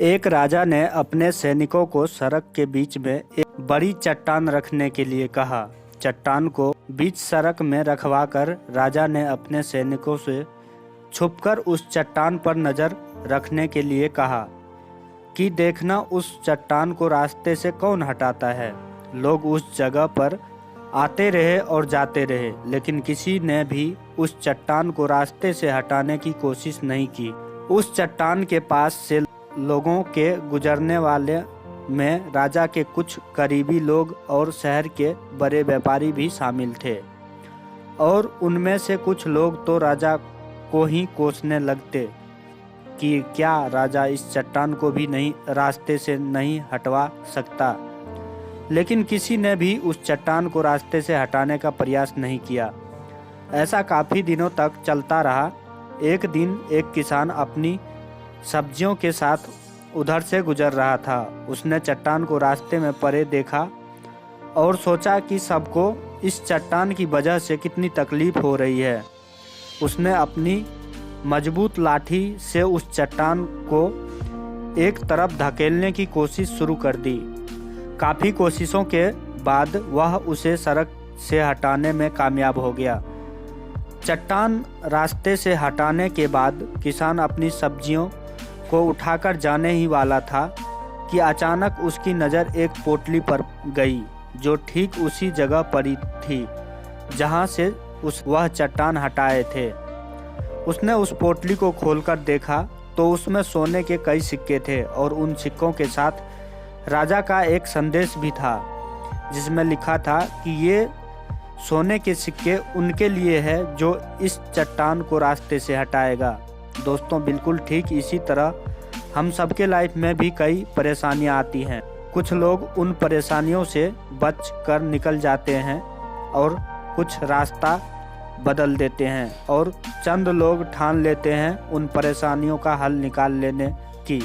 एक राजा ने अपने सैनिकों को सड़क के बीच में एक बड़ी चट्टान रखने के लिए कहा। चट्टान को बीच सड़क में रखवाकर राजा ने अपने सैनिकों से छुपकर उस चट्टान पर नजर रखने के लिए कहा कि देखना उस चट्टान को रास्ते से कौन हटाता है। लोग उस जगह पर आते रहे और जाते रहे, लेकिन किसी ने भी उस चट्टान को रास्ते से हटाने की कोशिश नहीं की। उस चट्टान के पास से लोगों के गुजरने वाले में राजा के कुछ करीबी लोग और शहर के बड़े व्यापारी भी शामिल थे, और उनमें से कुछ लोग तो राजा को ही कोसने लगते कि क्या राजा इस चट्टान को भी नहीं रास्ते से नहीं हटवा सकता। लेकिन किसी ने भी उस चट्टान को रास्ते से हटाने का प्रयास नहीं किया। ऐसा काफ़ी दिनों तक चलता रहा। एक दिन एक किसान अपनी सब्जियों के साथ उधर से गुजर रहा था। उसने चट्टान को रास्ते में पड़े देखा और सोचा कि सबको इस चट्टान की वजह से कितनी तकलीफ हो रही है। उसने अपनी मजबूत लाठी से उस चट्टान को एक तरफ धकेलने की कोशिश शुरू कर दी। काफ़ी कोशिशों के बाद वह उसे सड़क से हटाने में कामयाब हो गया। चट्टान रास्ते से हटाने के बाद किसान अपनी सब्जियों को उठाकर जाने ही वाला था कि अचानक उसकी नज़र एक पोटली पर गई, जो ठीक उसी जगह पड़ी थी जहां से वह चट्टान हटाए थे। उसने उस पोटली को खोलकर देखा तो उसमें सोने के कई सिक्के थे, और उन सिक्कों के साथ राजा का एक संदेश भी था, जिसमें लिखा था कि ये सोने के सिक्के उनके लिए है जो इस चट्टान को रास्ते से हटाएगा। दोस्तों, बिल्कुल ठीक इसी तरह हम सबके लाइफ में भी कई परेशानियां आती हैं। कुछ लोग उन परेशानियों से बच कर निकल जाते हैं और कुछ रास्ता बदल देते हैं, और चंद लोग ठान लेते हैं उन परेशानियों का हल निकाल लेने की।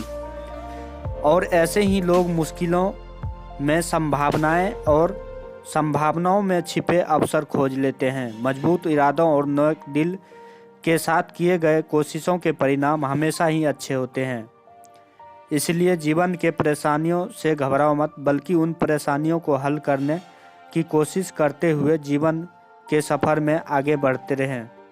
और ऐसे ही लोग मुश्किलों में संभावनाओं में छिपे अवसर खोज लेते हैं। मजबूत इरादों और नेक दिल के साथ किए गए कोशिशों के परिणाम हमेशा ही अच्छे होते हैं। इसलिए जीवन के परेशानियों से घबराओ मत, बल्कि उन परेशानियों को हल करने की कोशिश करते हुए जीवन के सफ़र में आगे बढ़ते रहें।